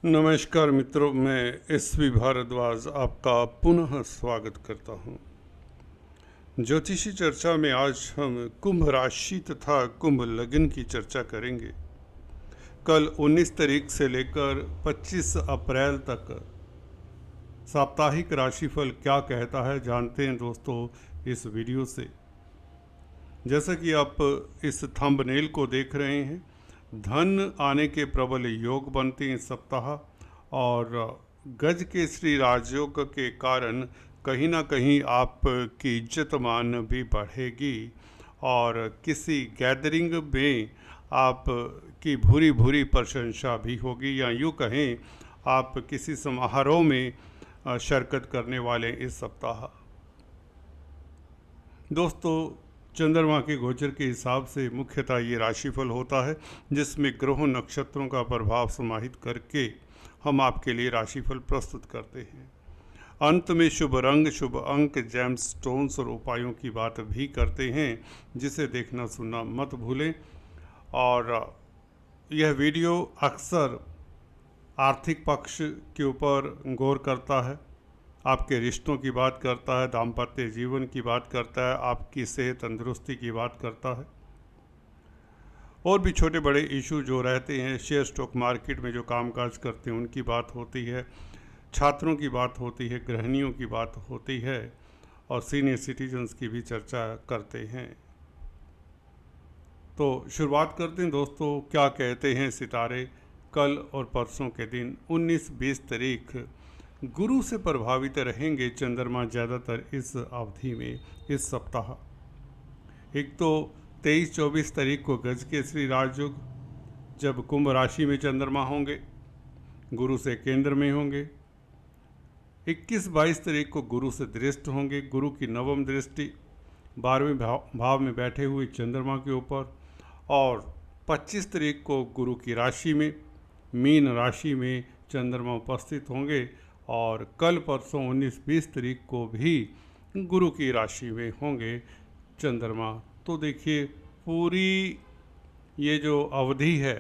नमस्कार मित्रों, मैं एसवी भारद्वाज आपका पुनः स्वागत करता हूं। ज्योतिषी चर्चा में आज हम कुंभ राशि तथा कुंभ लग्न की चर्चा करेंगे। कल 19 तारीख से लेकर 25 अप्रैल तक साप्ताहिक राशिफल क्या कहता है जानते हैं दोस्तों इस वीडियो से। जैसा कि आप इस थंबनेल को देख रहे हैं, धन आने के प्रबल योग बनते हैं इस सप्ताह और गज के श्री राजयोग के कारण कहीं ना कहीं आपकी इज्जत मान भी बढ़ेगी और किसी गैदरिंग में आपकी भूरी भूरी प्रशंसा भी होगी, या यूँ कहें आप किसी समारोह में शिरकत करने वाले इस सप्ताह। दोस्तों, चंद्रमा के गोचर के हिसाब से मुख्यतः ये राशिफल होता है जिसमें ग्रहों नक्षत्रों का प्रभाव समाहित करके हम आपके लिए राशिफल प्रस्तुत करते हैं। अंत में शुभ रंग, शुभ अंक, जेम स्टोन्स और उपायों की बात भी करते हैं, जिसे देखना सुनना मत भूलें। और यह वीडियो अक्सर आर्थिक पक्ष के ऊपर गौर करता है, आपके रिश्तों की बात करता है, दाम्पत्य जीवन की बात करता है, आपकी सेहत तंदुरुस्ती की बात करता है, और भी छोटे बड़े इशू जो रहते हैं, शेयर स्टॉक मार्केट में जो कामकाज करते हैं उनकी बात होती है, छात्रों की बात होती है, गृहिणियों की बात होती है और सीनियर सिटीजन्स की भी चर्चा करते हैं। तो शुरुआत करते हैं दोस्तों, क्या कहते हैं सितारे कल और परसों के दिन 19-20 तारीख गुरु से प्रभावित रहेंगे चंद्रमा ज़्यादातर इस अवधि में, इस सप्ताह। एक तो 23-24 तारीख को गज के श्री राजयोग, जब कुंभ राशि में चंद्रमा होंगे, गुरु से केंद्र में होंगे। 21-22 तारीख को गुरु से दृष्ट होंगे, गुरु की नवम दृष्टि 12वें भाव में बैठे हुए चंद्रमा के ऊपर। और 25 तारीख को गुरु की राशि में, मीन राशि में चंद्रमा उपस्थित होंगे और कल परसों 19-20 तारीख को भी गुरु की राशि में होंगे चंद्रमा। तो देखिए, पूरी ये जो अवधि है,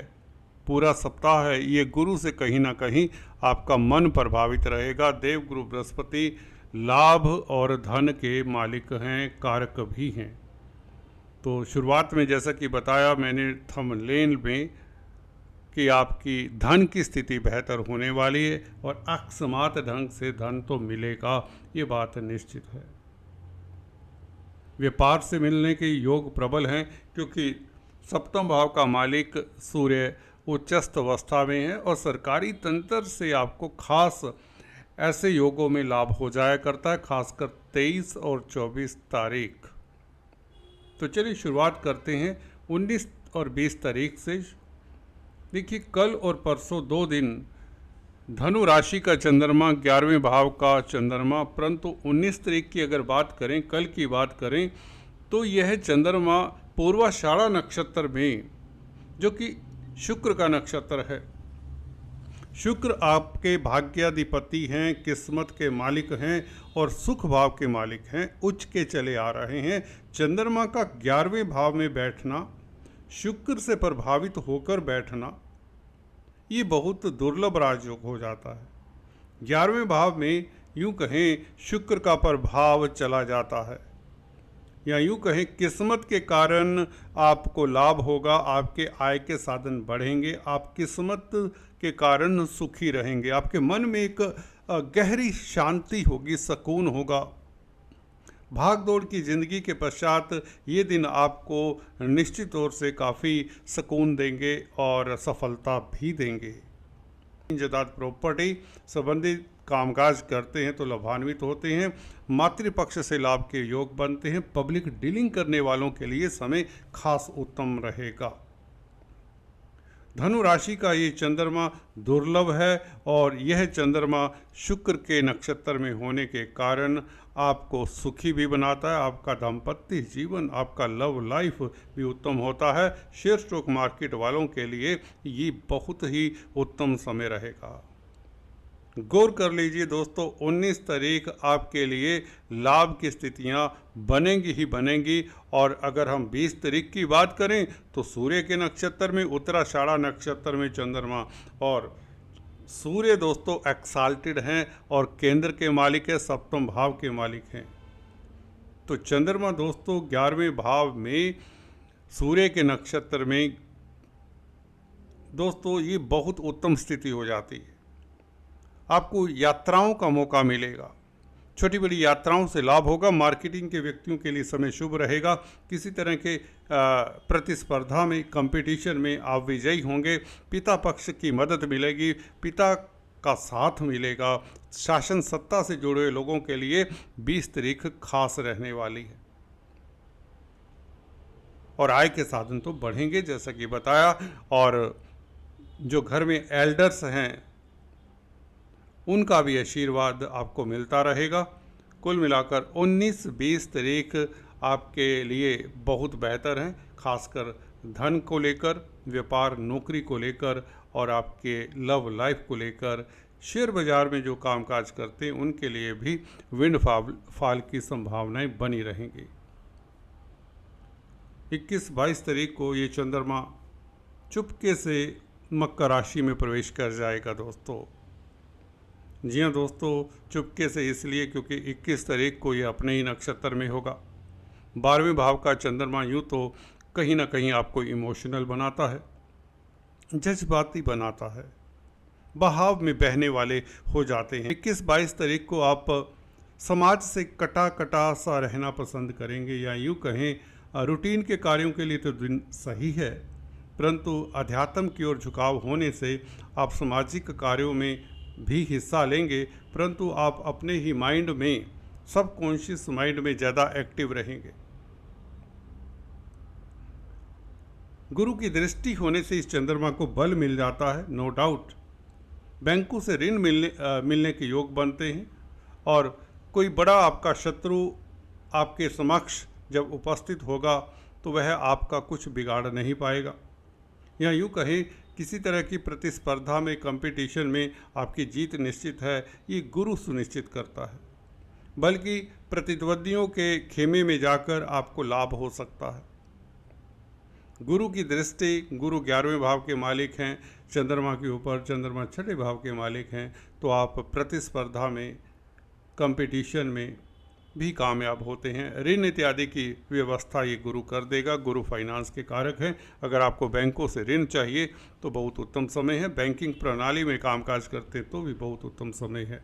पूरा सप्ताह है, ये गुरु से कहीं ना कहीं आपका मन प्रभावित रहेगा। देवगुरु बृहस्पति लाभ और धन के मालिक हैं, कारक भी हैं। तो शुरुआत में जैसा कि बताया मैंने थंबनेल में कि आपकी धन की स्थिति बेहतर होने वाली है और अकस्मात ढंग से धन तो मिलेगा, ये बात निश्चित है। व्यापार से मिलने के योग प्रबल हैं, क्योंकि सप्तम भाव का मालिक सूर्य उच्चस्थ अवस्था में है और सरकारी तंत्र से आपको खास ऐसे योगों में लाभ हो जाया करता है, खासकर 23 और 24 तारीख। तो चलिए शुरुआत करते हैं 19 और 20 तारीख से। देखिए, कल और परसों 2 दिन धनु राशि का चंद्रमा, 11वें भाव का चंद्रमा, परंतु 19 तारीख की अगर बात करें, कल की बात करें, तो यह चंद्रमा पूर्वाषाढ़ा नक्षत्र में, जो कि शुक्र का नक्षत्र है। शुक्र आपके भाग्याधिपति हैं, किस्मत के मालिक हैं और सुख भाव के मालिक हैं, उच्च के चले आ रहे हैं। चंद्रमा का 11वें भाव में बैठना, शुक्र से प्रभावित होकर बैठना, ये बहुत दुर्लभ राजयोग हो जाता है। 11वें भाव में यूँ कहें शुक्र का प्रभाव चला जाता है, या यूँ कहें किस्मत के कारण आपको लाभ होगा, आपके आय के साधन बढ़ेंगे, आप किस्मत के कारण सुखी रहेंगे, आपके मन में एक गहरी शांति होगी, सुकून होगा। भाग दौड़ की ज़िंदगी के पश्चात ये दिन आपको निश्चित तौर से काफ़ी सुकून देंगे और सफलता भी देंगे। जायदाद प्रॉपर्टी संबंधित कामकाज करते हैं तो लाभान्वित होते हैं। मातृपक्ष से लाभ के योग बनते हैं। पब्लिक डीलिंग करने वालों के लिए समय खास उत्तम रहेगा। धनु राशि का ये चंद्रमा दुर्लभ है और यह चंद्रमा शुक्र के नक्षत्र में होने के कारण आपको सुखी भी बनाता है। आपका दाम्पत्य जीवन, आपका लव लाइफ भी उत्तम होता है। शेयर स्टॉक मार्केट वालों के लिए ये बहुत ही उत्तम समय रहेगा। गौर कर लीजिए दोस्तों, 19 तारीख आपके लिए लाभ की स्थितियां बनेंगी ही बनेंगी। और अगर हम 20 तारीख की बात करें तो सूर्य के नक्षत्र में, उत्तराषाढ़ा नक्षत्र में चंद्रमा और सूर्य दोस्तों एक्साल्टेड हैं और केंद्र के मालिक है, सप्तम भाव के मालिक हैं। तो चंद्रमा दोस्तों 11वें भाव में सूर्य के नक्षत्र में दोस्तों ये बहुत उत्तम स्थिति हो जाती है। आपको यात्राओं का मौका मिलेगा, छोटी बड़ी यात्राओं से लाभ होगा। मार्केटिंग के व्यक्तियों के लिए समय शुभ रहेगा। किसी तरह के प्रतिस्पर्धा में, कंपटीशन में आप विजयी होंगे। पिता पक्ष की मदद मिलेगी, पिता का साथ मिलेगा। शासन सत्ता से जुड़े हुए लोगों के लिए 20 तारीख खास रहने वाली है और आय के साधन तो बढ़ेंगे जैसा कि बताया। और जो घर में एल्डर्स हैं उनका भी आशीर्वाद आपको मिलता रहेगा। कुल मिलाकर 19-20 तारीख आपके लिए बहुत बेहतर हैं, खासकर धन को लेकर, व्यापार नौकरी को लेकर और आपके लव लाइफ को लेकर। शेयर बाजार में जो कामकाज करते हैं उनके लिए भी विंडफॉल की संभावनाएं बनी रहेंगी। 21-22 तारीख को ये चंद्रमा चुपके से मकर राशि में प्रवेश कर जाएगा दोस्तों। जी हाँ दोस्तों, चुपके से इसलिए क्योंकि 21 तारीख को ये अपने ही नक्षत्र में होगा। 12वें भाव का चंद्रमा यूँ तो कहीं ना कहीं आपको इमोशनल बनाता है, जज्बाती बनाता है, बहाव में बहने वाले हो जाते हैं। 21-22 तारीख को आप समाज से कटा कटा सा रहना पसंद करेंगे, या यूँ कहें रूटीन के कार्यों के लिए तो दिन सही है, परंतु अध्यात्म की ओर झुकाव होने से आप सामाजिक कार्यों में भी हिस्सा लेंगे, परंतु आप अपने ही माइंड में, सबकॉन्शियस माइंड में ज़्यादा एक्टिव रहेंगे। गुरु की दृष्टि होने से इस चंद्रमा को बल मिल जाता है, नो डाउट। बैंकों से ऋण मिलने के योग बनते हैं और कोई बड़ा आपका शत्रु आपके समक्ष जब उपस्थित होगा तो वह आपका कुछ बिगाड़ नहीं पाएगा। या यूँ कहें किसी तरह की प्रतिस्पर्धा में, कंपटीशन में आपकी जीत निश्चित है, ये गुरु सुनिश्चित करता है। बल्कि प्रतिद्वंदियों के खेमे में जाकर आपको लाभ हो सकता है। गुरु की दृष्टि, गुरु 11वें भाव के मालिक हैं चंद्रमा के ऊपर, चंद्रमा 6ठे भाव के मालिक हैं, तो आप प्रतिस्पर्धा में, कंपटीशन में भी कामयाब होते हैं। ऋण इत्यादि की व्यवस्था ये गुरु कर देगा। गुरु फाइनेंस के कारक हैं। अगर आपको बैंकों से ऋण चाहिए तो बहुत उत्तम समय है। बैंकिंग प्रणाली में कामकाज करते तो भी बहुत उत्तम समय है।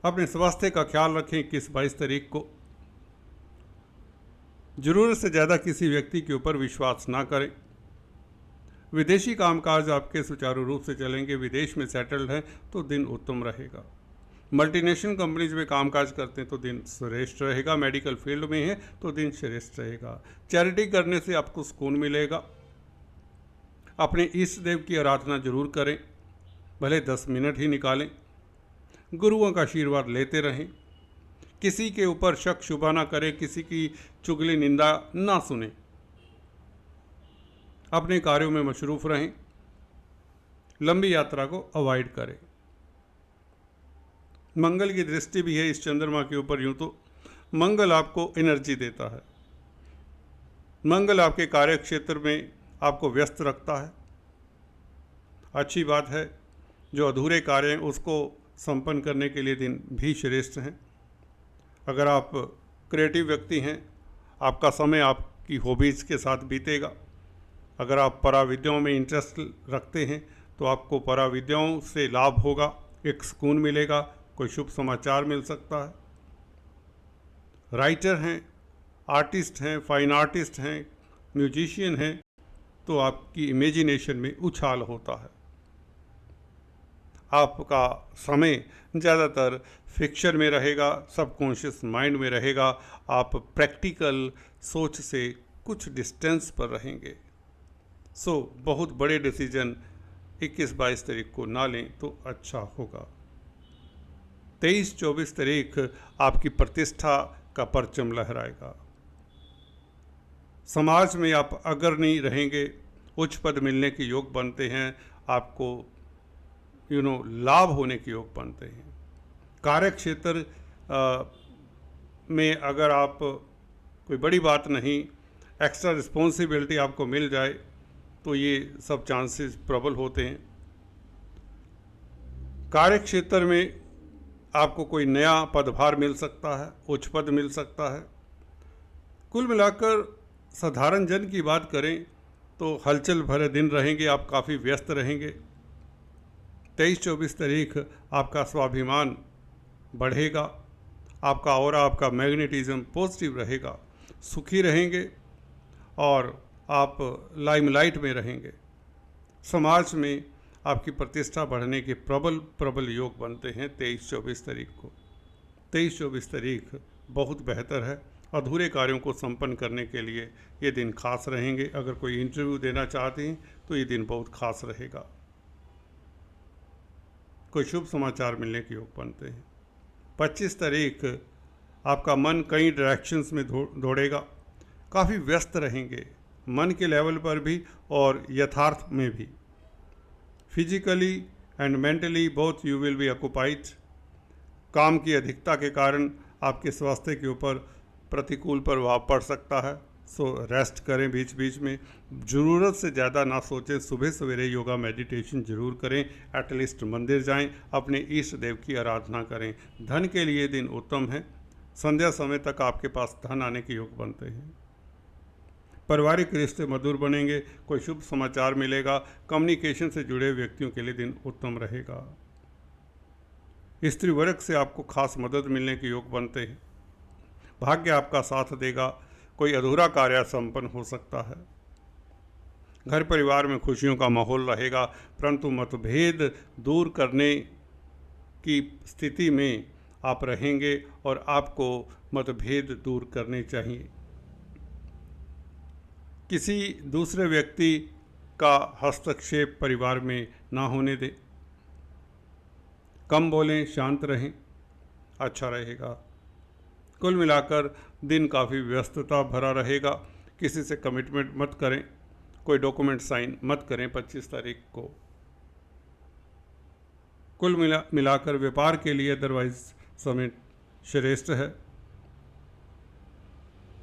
अपने स्वास्थ्य का ख्याल रखें। 21-22 तारीख को जरूरत से ज़्यादा किसी व्यक्ति के ऊपर विश्वास ना करें। विदेशी कामकाज आपके सुचारू रूप से चलेंगे। विदेश में सेटल्ड हैं तो दिन उत्तम रहेगा। मल्टीनेशनल कंपनीज में कामकाज करते हैं तो दिन श्रेष्ठ रहेगा। मेडिकल फील्ड में है तो दिन श्रेष्ठ रहेगा। चैरिटी करने से आपको सुकून मिलेगा। अपने इष्ट देव की आराधना जरूर करें, भले 10 मिनट ही निकालें। गुरुओं का आशीर्वाद लेते रहें। किसी के ऊपर शक शुबा ना करें, किसी की चुगली निंदा ना सुने। अपने कार्यों में मशरूफ रहें। लंबी यात्रा को अवॉइड करें। मंगल की दृष्टि भी है इस चंद्रमा के ऊपर। यूँ तो मंगल आपको एनर्जी देता है। मंगल आपके कार्य क्षेत्र में आपको व्यस्त रखता है। अच्छी बात है। जो अधूरे कार्य हैं उसको संपन्न करने के लिए दिन भी श्रेष्ठ हैं। अगर आप क्रिएटिव व्यक्ति हैं, आपका समय आपकी हॉबीज़ के साथ बीतेगा। अगर आप पराविद्याओं में इंटरेस्ट रखते हैं तो आपको पराविद्याओं से लाभ होगा, एक सुकून मिलेगा, कोई शुभ समाचार मिल सकता है। राइटर हैं, आर्टिस्ट हैं, फाइन आर्टिस्ट हैं, म्यूजिशियन हैं, तो आपकी इमेजिनेशन में उछाल होता है। आपका समय ज़्यादातर फिक्शन में रहेगा, सबकॉन्शियस माइंड में रहेगा। आप प्रैक्टिकल सोच से कुछ डिस्टेंस पर रहेंगे। सो बहुत बड़े डिसीजन 21-22 तारीख को ना लें तो अच्छा होगा। 23-24 तारीख आपकी प्रतिष्ठा का परचम लहराएगा। समाज में आप अग्रणी रहेंगे, उच्च पद मिलने के योग बनते हैं, आपको लाभ होने के योग बनते हैं। कार्य क्षेत्र में अगर आप कोई बड़ी बात नहीं, एक्स्ट्रा रिस्पॉन्सिबिलिटी आपको मिल जाए तो ये सब चांसेस प्रबल होते हैं। कार्य क्षेत्र में आपको कोई नया पदभार मिल सकता है, उच्च पद मिल सकता है। कुल मिलाकर साधारण जन की बात करें तो हलचल भरे दिन रहेंगे, आप काफ़ी व्यस्त रहेंगे। 23-24 तारीख आपका स्वाभिमान बढ़ेगा, आपका ऑरा, आपका मैग्नेटिज्म पॉजिटिव रहेगा, सुखी रहेंगे और आप लाइमलाइट में रहेंगे। समाज में आपकी प्रतिष्ठा बढ़ने के प्रबल योग बनते हैं 23-24 तारीख को। 23-24 तारीख बहुत बेहतर है। अधूरे कार्यों को संपन्न करने के लिए ये दिन खास रहेंगे। अगर कोई इंटरव्यू देना चाहते हैं तो ये दिन बहुत खास रहेगा। कोई शुभ समाचार मिलने के योग बनते हैं। 25 तारीख आपका मन कई डायरेक्शंस में दौड़ेगा, काफ़ी व्यस्त रहेंगे, मन के लेवल पर भी और यथार्थ में भी। Physically and mentally both you will be occupied. काम की अधिकता के कारण आपके स्वास्थ्य के ऊपर प्रतिकूल प्रभाव पड़ सकता है, सो रेस्ट करें बीच बीच में। ज़रूरत से ज़्यादा ना सोचें। सुबह सवेरे योगा मेडिटेशन ज़रूर करें, एटलीस्ट मंदिर जाएं, अपने इष्ट देव की आराधना करें। धन के लिए दिन उत्तम है। संध्या समय तक आपके पास धन आने के योग बनते हैं। पारिवारिक रिश्ते मधुर बनेंगे, कोई शुभ समाचार मिलेगा। कम्युनिकेशन से जुड़े व्यक्तियों के लिए दिन उत्तम रहेगा। स्त्री वर्ग से आपको खास मदद मिलने के योग बनते हैं। भाग्य आपका साथ देगा, कोई अधूरा कार्य संपन्न हो सकता है। घर परिवार में खुशियों का माहौल रहेगा, परंतु मतभेद दूर करने की स्थिति में आप रहेंगे और आपको मतभेद दूर करने चाहिए। किसी दूसरे व्यक्ति का हस्तक्षेप परिवार में ना होने दें। कम बोलें, शांत रहें, अच्छा रहेगा। कुल मिलाकर दिन काफ़ी व्यस्तता भरा रहेगा। किसी से कमिटमेंट मत करें, कोई डॉक्यूमेंट साइन मत करें 25 तारीख को। कुल मिलाकर व्यापार के लिए अदरवाइज समय श्रेष्ठ है।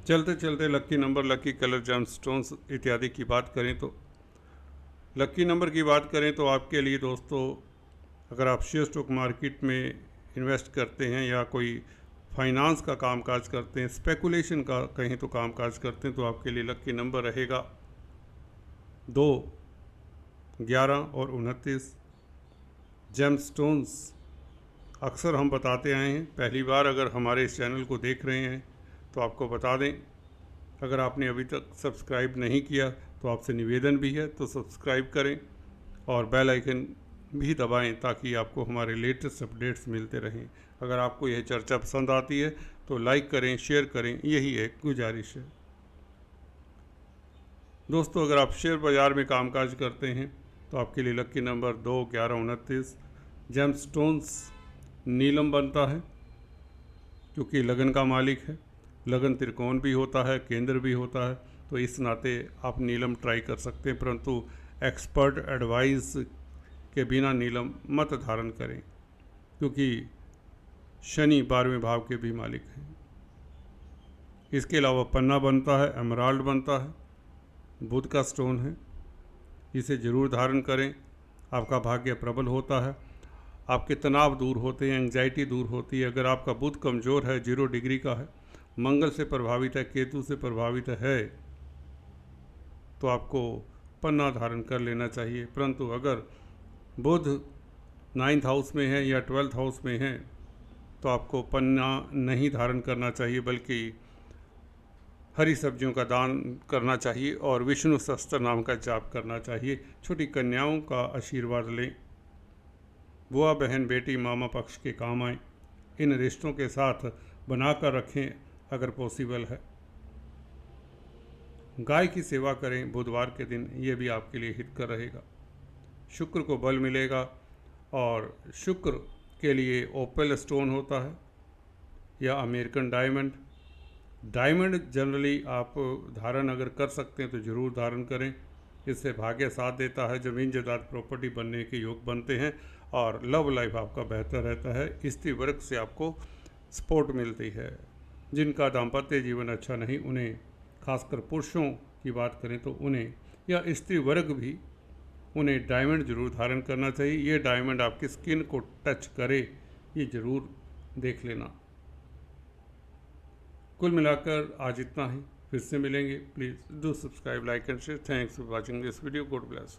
चलते चलते लक्की नंबर, लक्की कलर, जेम स्टोन्स इत्यादि की बात करें तो लक्की नंबर की बात करें तो आपके लिए दोस्तों, अगर आप शेयर स्टॉक मार्केट में इन्वेस्ट करते हैं या कोई फाइनेंस का कामकाज करते हैं, स्पेकुलेशन का कहीं तो कामकाज करते हैं, तो आपके लिए लक्की नंबर रहेगा 2, 11 और 29। जेम स्टोन्स अक्सर हम बताते आए हैं। पहली बार अगर हमारे इस चैनल को देख रहे हैं तो आपको बता दें, अगर आपने अभी तक सब्सक्राइब नहीं किया तो आपसे निवेदन भी है तो सब्सक्राइब करें और बेल आइकन भी दबाएं ताकि आपको हमारे लेटेस्ट अपडेट्स मिलते रहें। अगर आपको यह चर्चा पसंद आती है तो लाइक करें, शेयर करें, यही एक गुजारिश है। दोस्तों, अगर आप शेयर बाज़ार में कामकाज करते हैं तो आपके लिए लक्की नंबर 2, 11, 29। जेम स्टोन्स नीलम बनता है क्योंकि लगन का मालिक है। लगन त्रिकोण भी होता है, केंद्र भी होता है, तो इस नाते आप नीलम ट्राई कर सकते हैं, परंतु एक्सपर्ट एडवाइस के बिना नीलम मत धारण करें क्योंकि शनि 12वें भाव के भी मालिक हैं। इसके अलावा पन्ना बनता है, एमराल्ड बनता है, बुध का स्टोन है, इसे ज़रूर धारण करें। आपका भाग्य प्रबल होता है, आपके तनाव दूर होते हैं, एंग्जाइटी दूर होती है। अगर आपका बुध कमज़ोर है, 0 डिग्री का है, मंगल से प्रभावित है, केतु से प्रभावित है, तो आपको पन्ना धारण कर लेना चाहिए। परंतु अगर बुध 9th हाउस में है या 12th हाउस में है तो आपको पन्ना नहीं धारण करना चाहिए, बल्कि हरी सब्जियों का दान करना चाहिए और विष्णु सहस्त्र नाम का जाप करना चाहिए। छोटी कन्याओं का आशीर्वाद लें, बुआ, बहन, बेटी, मामा पक्ष के काम आए। इन रिश्तों के साथ बनाकर रखें अगर पॉसिबल है। गाय की सेवा करें बुधवार के दिन, ये भी आपके लिए हितकर रहेगा। शुक्र को बल मिलेगा और शुक्र के लिए ओपेल स्टोन होता है या अमेरिकन डायमंड। डायमंड जनरली आप धारण अगर कर सकते हैं तो ज़रूर धारण करें, इससे भाग्य साथ देता है। ज़मीन जायदाद प्रॉपर्टी बनने के योग बनते हैं और लव लाइफ आपका बेहतर रहता है। स्त्री वर्ग से आपको सपोर्ट मिलती है। जिनका दाम्पत्य जीवन अच्छा नहीं, उन्हें, खासकर पुरुषों की बात करें तो उन्हें, या स्त्री वर्ग भी उन्हें डायमंड जरूर धारण करना चाहिए। ये डायमंड आपकी स्किन को टच करे, ये ज़रूर देख लेना। कुल मिलाकर आज इतना ही, फिर से मिलेंगे। Please do subscribe, like and share. Thanks for watching this video. God bless.